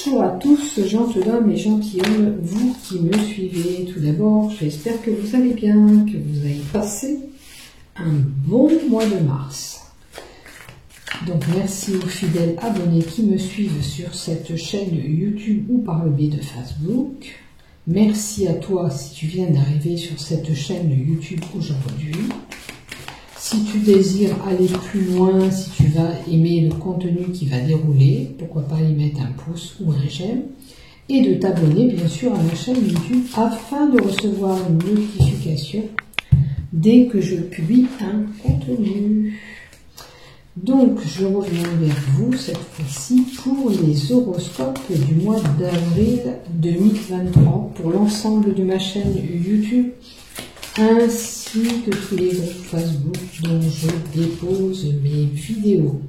Bonjour à tous, gentilshommes et gentilshommes, vous qui me suivez. Tout d'abord, j'espère que vous allez bien, que vous avez passé un bon mois de mars. Donc merci aux fidèles abonnés qui me suivent sur cette chaîne YouTube ou par le biais de Facebook. Merci à toi si tu viens d'arriver sur cette chaîne YouTube aujourd'hui. Si tu désires aller plus loin, si tu vas aimer le contenu qui va dérouler, pourquoi pas y mettre un pouce ou un j'aime. Et de t'abonner bien sûr à ma chaîne YouTube afin de recevoir une notification dès que je publie un contenu. Donc je reviens vers vous cette fois-ci pour les horoscopes du mois d'avril 2023 pour l'ensemble de ma chaîne YouTube ainsi que tous les groupes Facebook dont je dépose mes vidéos.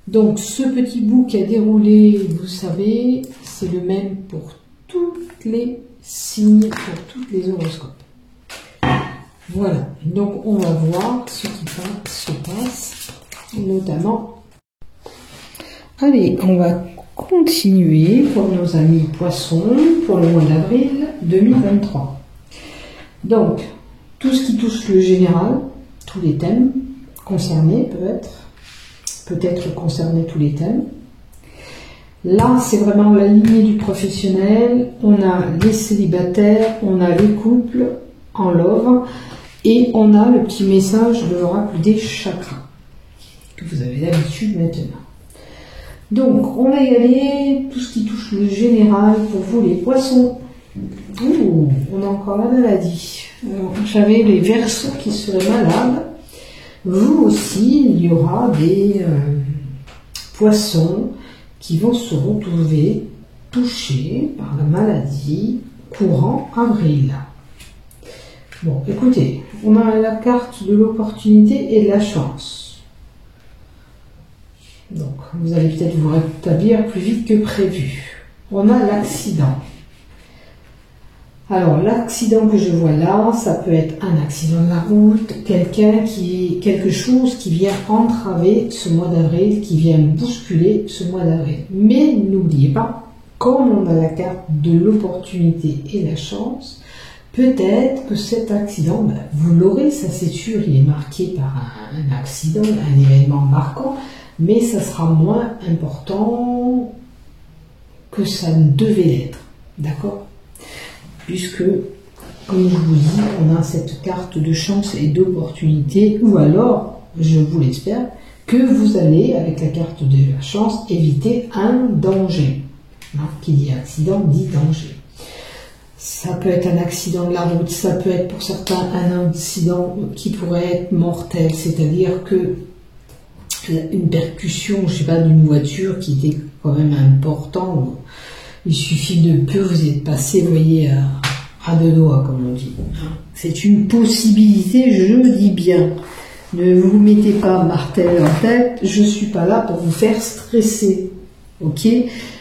Donc ce petit bout qui a déroulé, vous savez, c'est le même pour toutes les signes, pour tous les horoscopes. Voilà, donc on va voir ce qui se passe, notamment. Allez, on va continuer pour nos amis poissons pour le mois d'avril 2023. Donc, tout ce qui touche le général, tous les thèmes concernés peut-être concerner tous les thèmes. Là, c'est vraiment la lignée du professionnel. On a les célibataires, on a les couples en love et on a le petit message de l'oracle des chakras que vous avez l'habitude maintenant. Donc, on va y aller, tout ce qui touche le général pour vous les poissons. Ouh, on a encore la maladie. J'avais les Verseaux qui seraient malades. Vous aussi, il y aura des poissons qui vont se retrouver touchés par la maladie courant avril. Bon, écoutez, on a la carte de l'opportunité et de la chance. Donc, vous allez peut-être vous rétablir plus vite que prévu. On a l'accident. Alors, l'accident que je vois là, ça peut être un accident de la route, quelque chose qui vient entraver ce mois d'avril, qui vient bousculer ce mois d'avril. Mais n'oubliez pas, comme on a la carte de l'opportunité et la chance, peut-être que cet accident, vous l'aurez, ça c'est sûr, il est marqué par un accident, un événement marquant, mais ça sera moins important que ça ne devait l'être. D'accord ? Puisque, comme je vous dis, on a cette carte de chance et d'opportunité, ou alors, je vous l'espère, que vous allez, avec la carte de la chance, éviter un danger. Qui dit accident, dit danger. Ça peut être un accident de la route, ça peut être pour certains un accident qui pourrait être mortel, c'est-à-dire que une percussion, je sais pas, d'une voiture qui était quand même importante. Il suffit de peu, vous êtes passé, vous voyez, à deux doigts, comme on dit. C'est une possibilité, je dis bien. Ne vous mettez pas martel en tête, je suis pas là pour vous faire stresser. Ok ?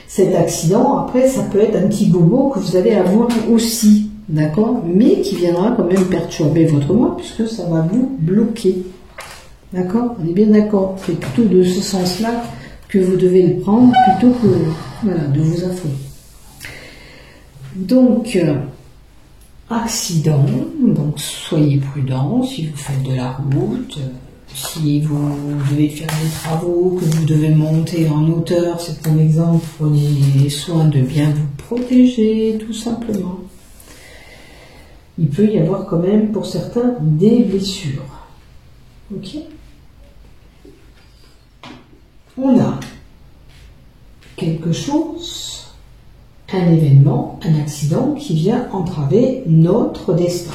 Cet accident, après, ça peut être un petit bobo que vous allez avoir aussi. D'accord ? Mais qui viendra quand même perturber votre mois, puisque ça va vous bloquer. D'accord ? On est bien d'accord. C'est plutôt de ce sens-là que vous devez le prendre, plutôt que voilà, de vous affoler. Donc, accident, donc soyez prudents si vous faites de la route, si vous devez faire des travaux, que vous devez monter en hauteur, c'est un exemple, prenez soin de bien vous protéger, tout simplement. Il peut y avoir quand même pour certains des blessures. Ok ? On a quelque chose, un événement, un accident qui vient entraver notre destin.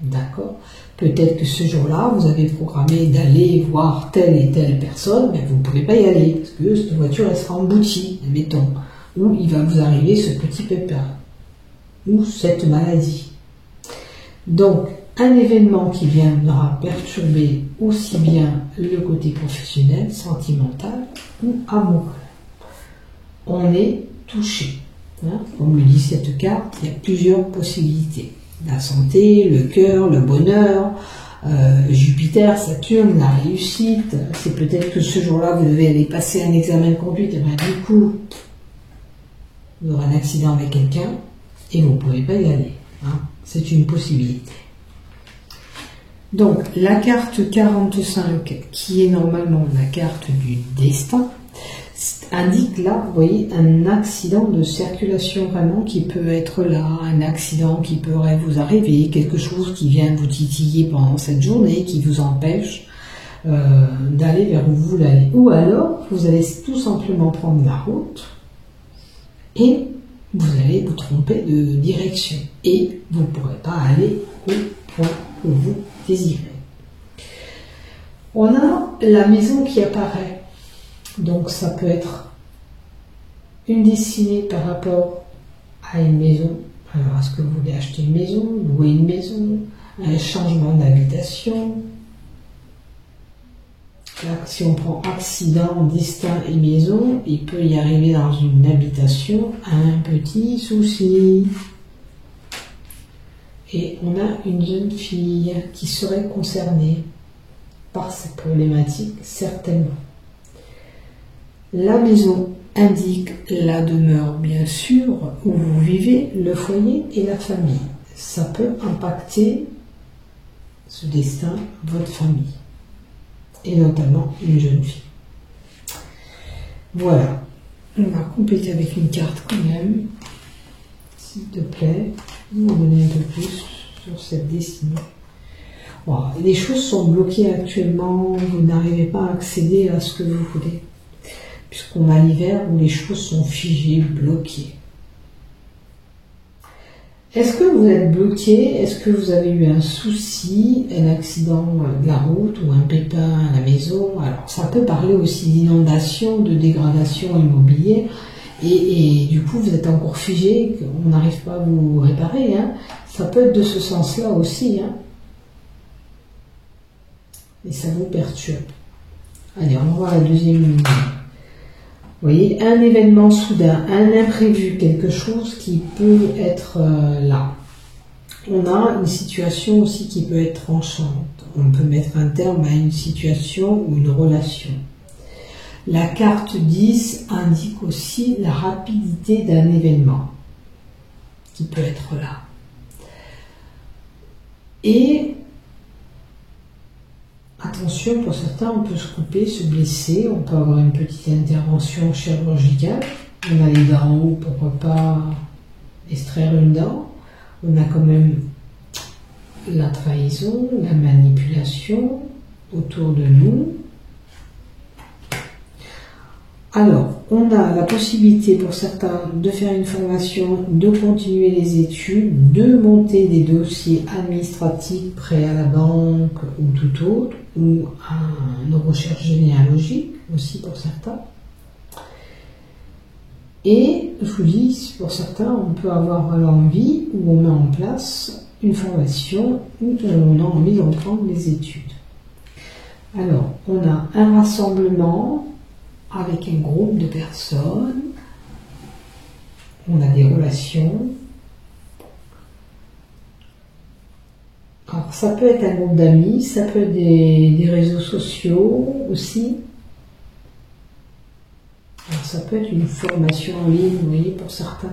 D'accord ? Peut-être que ce jour-là, vous avez programmé d'aller voir telle et telle personne, mais vous ne pouvez pas y aller, parce que cette voiture, elle sera emboutie, admettons, ou il va vous arriver ce petit pépin, ou cette maladie. Donc, un événement qui viendra perturber aussi bien le côté professionnel, sentimental ou amoureux. On est touché. Comme le dit cette carte, il y a plusieurs possibilités. La santé, le cœur, le bonheur, Jupiter, Saturne, la réussite. C'est peut-être que ce jour-là, vous devez aller passer un examen de conduite, et bien du coup, Vous aurez un accident avec quelqu'un et vous ne pouvez pas y aller. Hein. C'est une possibilité. Donc, la carte 45, qui est normalement la carte du destin, indique là, vous voyez, un accident de circulation vraiment qui peut être là, un accident qui pourrait vous arriver, quelque chose qui vient vous titiller pendant cette journée, qui vous empêche d'aller vers où vous voulez aller. Ou alors, vous allez tout simplement prendre la route et vous allez vous tromper de direction et vous ne pourrez pas aller au point où vous désirez. On a la maison qui apparaît, donc ça peut être une destinée par rapport à une maison. Alors, est-ce que vous voulez acheter une maison, louer une maison, un changement d'habitation? Là, si on prend accident, destin et maison, il peut y arriver dans une habitation un petit souci. Et on a une jeune fille qui serait concernée par cette problématique, certainement. La maison indique la demeure, bien sûr, où vous vivez, le foyer et la famille. Ça peut impacter ce destin, votre famille. Et notamment une jeune fille. Voilà. On va compléter avec une carte quand même. S'il te plaît, vous m'en donnez un peu plus sur cette destinée. Voilà. Les choses sont bloquées actuellement, vous n'arrivez pas à accéder à ce que vous voulez. Puisqu'on a l'hiver où les choses sont figées, bloquées. Est-ce que vous êtes bloqué? Est-ce que vous avez eu un souci, un accident de la route ou un pépin à la maison? Alors, ça peut parler aussi d'inondation, de dégradation immobilière. Et du coup, vous êtes encore figé, on n'arrive pas à vous réparer. Hein. Ça peut être de ce sens-là aussi. Hein. Et ça vous perturbe. Allez, on va voir la deuxième ligne. Vous voyez, un événement soudain, un imprévu, quelque chose qui peut être là. On a une situation aussi qui peut être tranchante. On peut mettre un terme à une situation ou une relation. La carte 10 indique aussi la rapidité d'un événement qui peut être là. Et attention, pour certains, on peut se couper, se blesser, on peut avoir une petite intervention chirurgicale. On a les dents en haut, pourquoi pas extraire une dent. On a quand même la trahison, la manipulation autour de nous. Alors, on a la possibilité pour certains de faire une formation, de continuer les études, de monter des dossiers administratifs prêts à la banque ou tout autre, ou une recherche généalogique aussi pour certains. Et je vous dis, pour certains, on peut avoir l'envie où on met en place une formation où on a envie de reprendre les études. Alors, on a un rassemblement avec un groupe de personnes, on a des relations. Alors, ça peut être un groupe d'amis, ça peut être des réseaux sociaux aussi. Alors, ça peut être une formation en ligne, vous voyez, pour certains.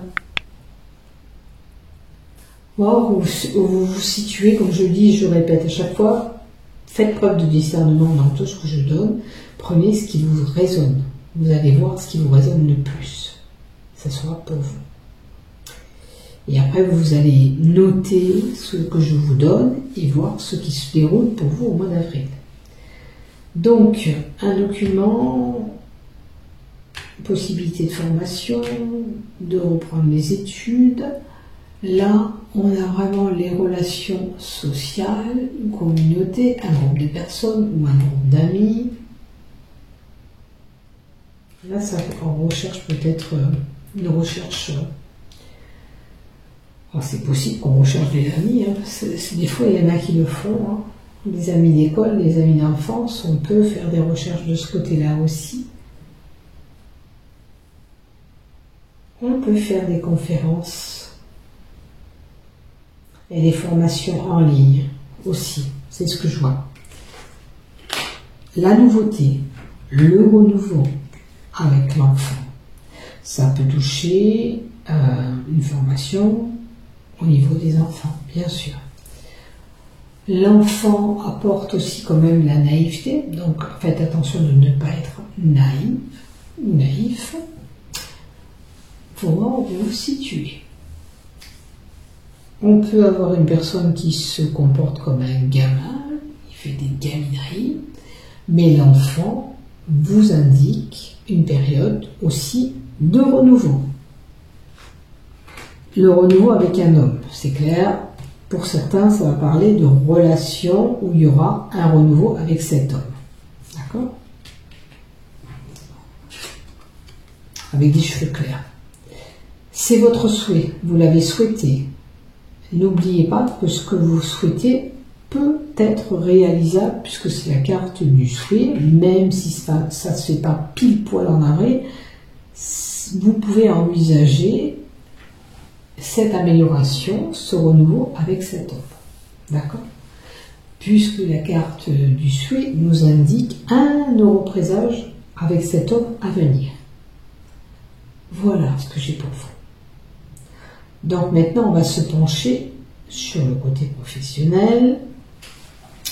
Or, où vous vous situez, comme je dis, je répète à chaque fois, faites preuve de discernement dans tout ce que je donne. Prenez ce qui vous résonne. Vous allez voir ce qui vous résonne le plus. Ça sera pour vous. Et après, vous allez noter ce que je vous donne et voir ce qui se déroule pour vous au mois d'avril. Donc, un document, possibilité de formation, de reprendre les études. Là, on a vraiment les relations sociales, une communauté, un groupe de personnes ou un groupe d'amis. Là, ça, on recherche peut-être une recherche. Alors, c'est possible qu'on recherche des amis. Hein. Des fois, il y en a qui le font. Hein. Les amis d'école, les amis d'enfance, on peut faire des recherches de ce côté-là aussi. On peut faire des conférences et des formations en ligne aussi. C'est ce que je vois. La nouveauté, le renouveau avec l'enfant. Ça peut toucher une formation au niveau des enfants, bien sûr. L'enfant apporte aussi quand même la naïveté, donc faites attention de ne pas être naïf, pour voir où vous vous situez. On peut avoir une personne qui se comporte comme un gamin, il fait des gamineries, mais l'enfant vous indique une période aussi de renouveau. Le renouveau avec un homme, c'est clair. Pour certains, ça va parler de relation où il y aura un renouveau avec cet homme. D'accord? Avec des cheveux clairs. C'est votre souhait, vous l'avez souhaité. N'oubliez pas que ce que vous souhaitez peut être réalisable, puisque c'est la carte du souhait, même si ça ne se fait pas pile poil en arrêt, vous pouvez envisager cette amélioration, ce renouveau avec cet homme. D'accord? Puisque la carte du souhait nous indique un neuroprésage avec cet homme à venir. Voilà ce que j'ai pour vous. Donc maintenant, on va se pencher sur le côté professionnel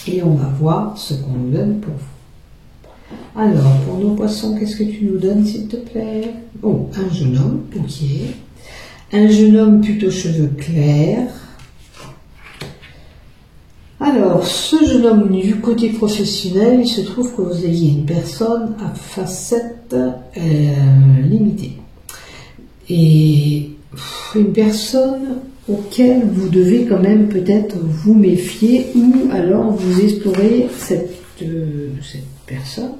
et on va voir ce qu'on nous donne pour vous. Alors, pour nos poissons, qu'est-ce que tu nous donnes, s'il te plaît? Oh, un jeune homme, ok. Un jeune homme plutôt cheveux clairs. Alors, ce jeune homme du côté professionnel, il se trouve que vous ayez une personne à facette limitée. Et une personne auquel vous devez quand même peut-être vous méfier ou alors vous explorer cette personne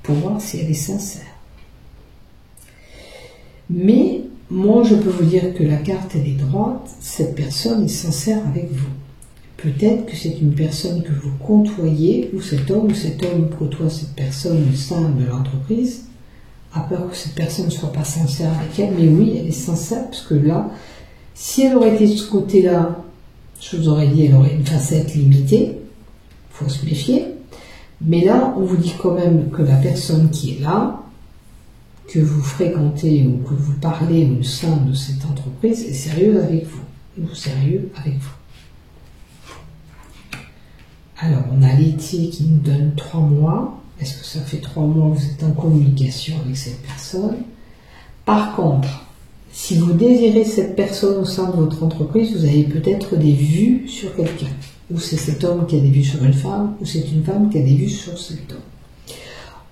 pour voir si elle est sincère. Mais moi, je peux vous dire que la carte, elle est droite, cette personne est sincère avec vous. Peut-être que c'est une personne que vous côtoyez, ou cet homme côtoie cette personne au sein de l'entreprise, a peur que cette personne ne soit pas sincère avec elle, mais oui, elle est sincère, parce que là, si elle aurait été de ce côté-là, je vous aurais dit, elle aurait une facette limitée, il faut se méfier, mais là, on vous dit quand même que la personne qui est là, que vous fréquentez ou que vous parlez au sein de cette entreprise est sérieuse avec vous, ou sérieux avec vous. Alors, on a l'été qui nous donne 3 mois. Est-ce que ça fait 3 mois que vous êtes en communication avec cette personne? Par contre, si vous désirez cette personne au sein de votre entreprise, vous avez peut-être des vues sur quelqu'un. Ou c'est cet homme qui a des vues sur une femme, ou c'est une femme qui a des vues sur cet homme.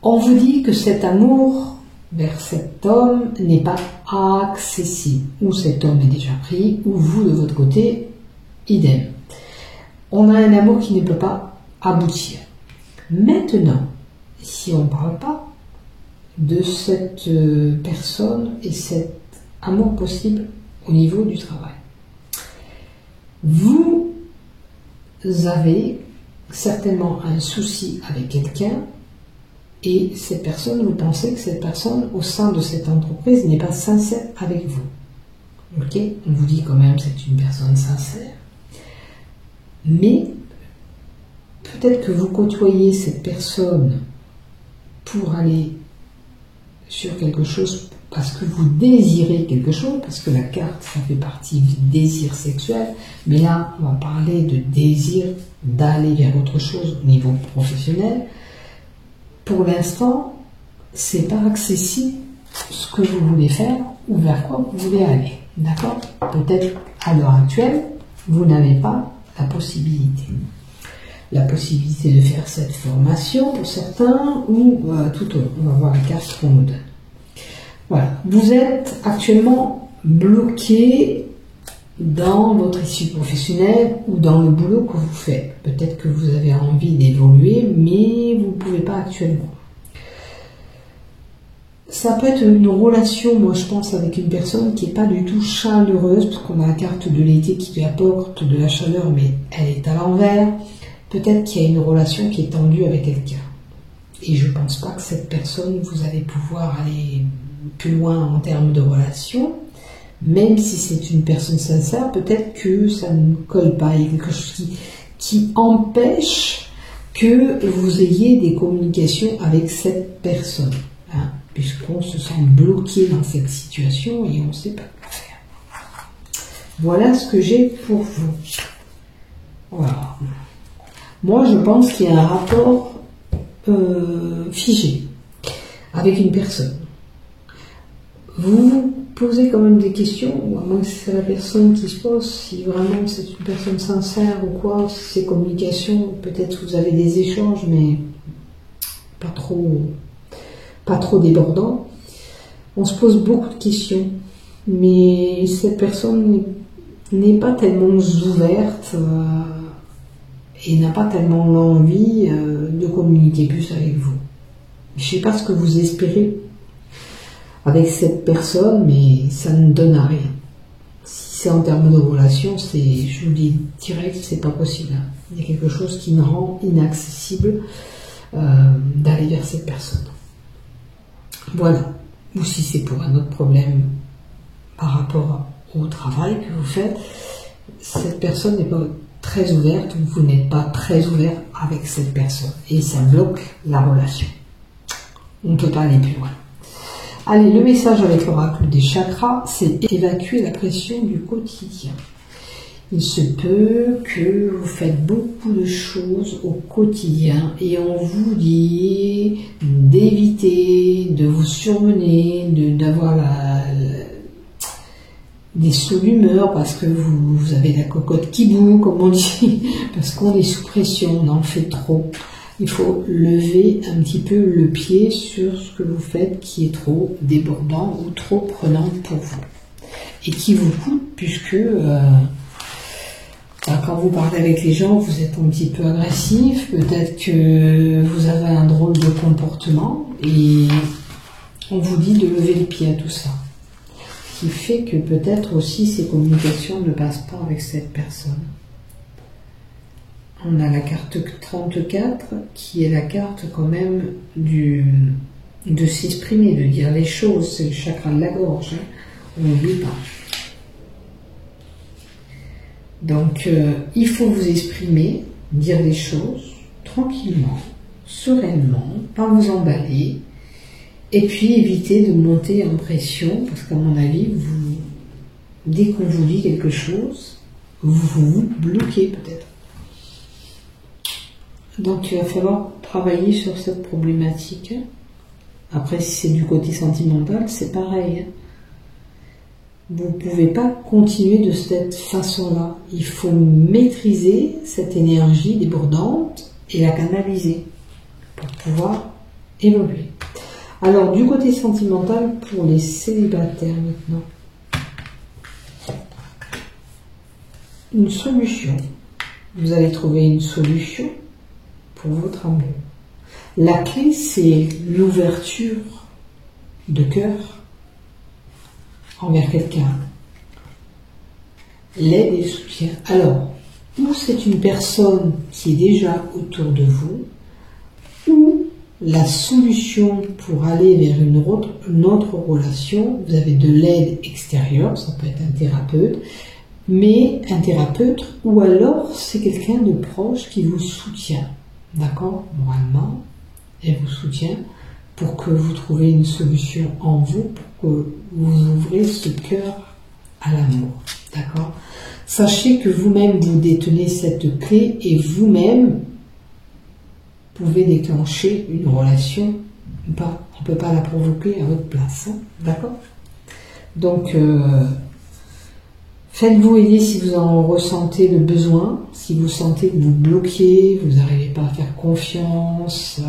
On vous dit que cet amour vers cet homme n'est pas accessible. Ou cet homme est déjà pris, ou vous, de votre côté, idem. On a un amour qui ne peut pas aboutir. Maintenant, si on ne parle pas de cette personne et cet amour possible au niveau du travail, vous avez certainement un souci avec quelqu'un et cette personne, vous pensez que cette personne au sein de cette entreprise n'est pas sincère avec vous. Ok, on vous dit quand même que c'est une personne sincère. Mais peut-être que vous côtoyez cette personne pour aller sur quelque chose parce que vous désirez quelque chose, parce que la carte, ça fait partie du désir sexuel, mais là, on va parler de désir d'aller vers autre chose au niveau professionnel. Pour l'instant, c'est pas accessible ce que vous voulez faire ou vers quoi vous voulez aller. D'accord? Peut-être à l'heure actuelle, vous n'avez pas la possibilité de faire cette formation pour certains ou tout autre. On va voir la carte qu'on nous donne. Voilà, vous êtes actuellement bloqué dans votre issue professionnelle ou dans le boulot que vous faites. Peut-être que vous avez envie d'évoluer, mais vous ne pouvez pas actuellement. Ça peut être une relation, moi je pense, avec une personne qui n'est pas du tout chaleureuse, parce qu'on a la carte de l'été qui lui apporte de la chaleur, mais elle est à l'envers. Peut-être qu'il y a une relation qui est tendue avec quelqu'un. Et je ne pense pas que cette personne, vous allez pouvoir aller plus loin en termes de relation. Même si c'est une personne sincère, peut-être que ça ne colle pas. Il y a quelque chose qui empêche que vous ayez des communications avec cette personne. Hein, puisqu'on se sent bloqué dans cette situation et on ne sait pas quoi faire. Voilà ce que j'ai pour vous. Voilà. Moi, je pense qu'il y a un rapport figé avec une personne. Vous vous posez quand même des questions, ou à moins que c'est la personne qui se pose, si vraiment c'est une personne sincère ou quoi, si c'est communication, peut-être vous avez des échanges, mais pas trop débordants. On se pose beaucoup de questions, mais cette personne n'est pas tellement ouverte et n'a pas tellement l'envie de communiquer plus avec vous. Je ne sais pas ce que vous espérez avec cette personne, mais ça ne donne à rien. Si c'est en termes de relation, je vous dis direct, c'est pas possible. Il y a quelque chose qui me rend inaccessible d'aller vers cette personne. Voilà. Ou si c'est pour un autre problème par rapport au travail que vous faites, cette personne n'est pas très ouverte, ou vous n'êtes pas très ouvert avec cette personne. Et ça bloque la relation. On ne peut pas aller plus loin. Allez, le message avec l'oracle des chakras, c'est évacuer la pression du quotidien. Il se peut que vous faites beaucoup de choses au quotidien et on vous dit d'éviter de vous surmener, d'avoir des sauts d'humeur parce que vous avez la cocotte qui bout, comme on dit, parce qu'on est sous pression, on en fait trop. Il faut lever un petit peu le pied sur ce que vous faites qui est trop débordant ou trop prenant pour vous. Et qui vous coûte puisque quand vous parlez avec les gens, vous êtes un petit peu agressif, peut-être que vous avez un drôle de comportement et on vous dit de lever le pied à tout ça. Ce qui fait que peut-être aussi ces communications ne passent pas avec cette personne. On a la carte 34 qui est la carte quand même de s'exprimer, de dire les choses. C'est le chakra de la gorge. On n'oublie pas. Donc, il faut vous exprimer, dire les choses tranquillement, sereinement, pas vous emballer. Et puis, éviter de monter en pression, parce qu'à mon avis, dès qu'on vous dit quelque chose, vous vous bloquez peut-être. Donc il va falloir travailler sur cette problématique. Après, si c'est du côté sentimental, c'est pareil. Vous ne pouvez pas continuer de cette façon-là. Il faut maîtriser cette énergie débordante et la canaliser pour pouvoir évoluer. Alors, du côté sentimental, pour les célibataires maintenant, une solution. Vous allez trouver une solution pour votre amour. La clé, c'est l'ouverture de cœur envers quelqu'un. L'aide et le soutien. Alors, ou c'est une personne qui est déjà autour de vous, ou la solution pour aller vers une autre relation, vous avez de l'aide extérieure, ça peut être un thérapeute, mais un thérapeute, ou alors c'est quelqu'un de proche qui vous soutient. D'accord, moralement, elle vous soutient pour que vous trouviez une solution en vous, pour que vous ouvrez ce cœur à l'amour. D'accord? Sachez que vous-même, vous détenez cette clé et vous-même pouvez déclencher une relation. On ne peut pas la provoquer à votre place. Hein? D'accord? Donc, faites-vous aider si vous en ressentez le besoin, si vous sentez que vous bloquez, vous n'arrivez pas à faire confiance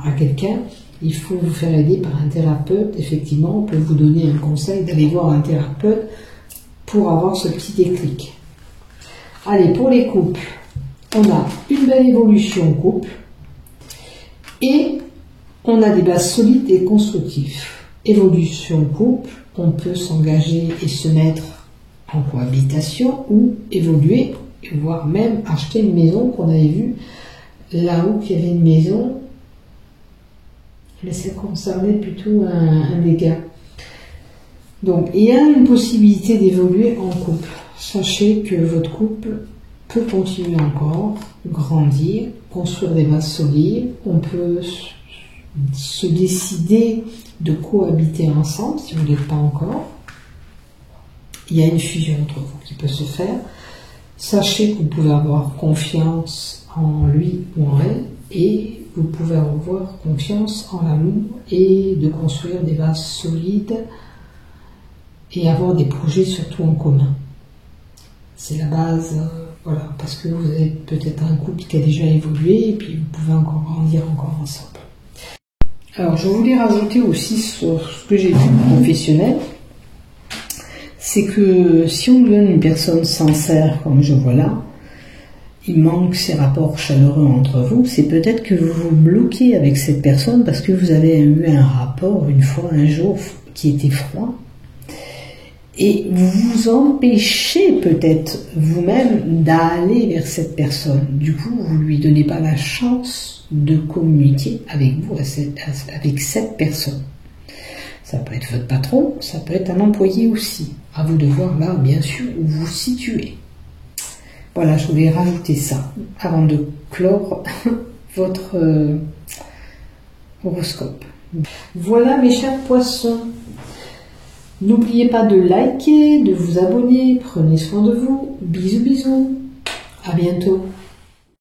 à quelqu'un, il faut vous faire aider par un thérapeute. Effectivement, on peut vous donner un conseil d'aller voir un thérapeute pour avoir ce petit déclic. Allez, pour les couples, on a une belle évolution couple et on a des bases solides et constructives. Évolution couple, on peut s'engager et se mettre en cohabitation ou évoluer, voire même acheter une maison qu'on avait vu là-haut qu'il y avait une maison, mais ça concernait plutôt un dégât. Donc il y a une possibilité d'évoluer en couple. Sachez que votre couple peut continuer encore, grandir, construire des bases solides, on peut se décider de cohabiter ensemble si vous ne l'êtes pas encore. il y a une fusion entre vous qui peut se faire. Sachez que vous pouvez avoir confiance en lui ou en elle, et vous pouvez avoir confiance en l'amour et de construire des bases solides et avoir des projets surtout en commun. C'est la base, voilà, parce que vous êtes peut-être un couple qui a déjà évolué et puis vous pouvez encore grandir encore ensemble. Alors je voulais rajouter aussi sur ce que j'ai vu professionnel, c'est que si on donne une personne sincère comme je vois là, il manque ces rapports chaleureux entre vous, c'est peut-être que vous vous bloquez avec cette personne parce que vous avez eu un rapport une fois, un jour, qui était froid. Et vous vous empêchez peut-être vous-même d'aller vers cette personne. Du coup, vous ne lui donnez pas la chance de communiquer avec vous, avec cette personne. Ça peut être votre patron, ça peut être un employé aussi. À vous de voir là, bien sûr, où vous vous situez. Voilà, je voulais rajouter ça avant de clore votre horoscope. Voilà mes chers poissons. N'oubliez pas de liker, de vous abonner. Prenez soin de vous. Bisous, bisous. À bientôt.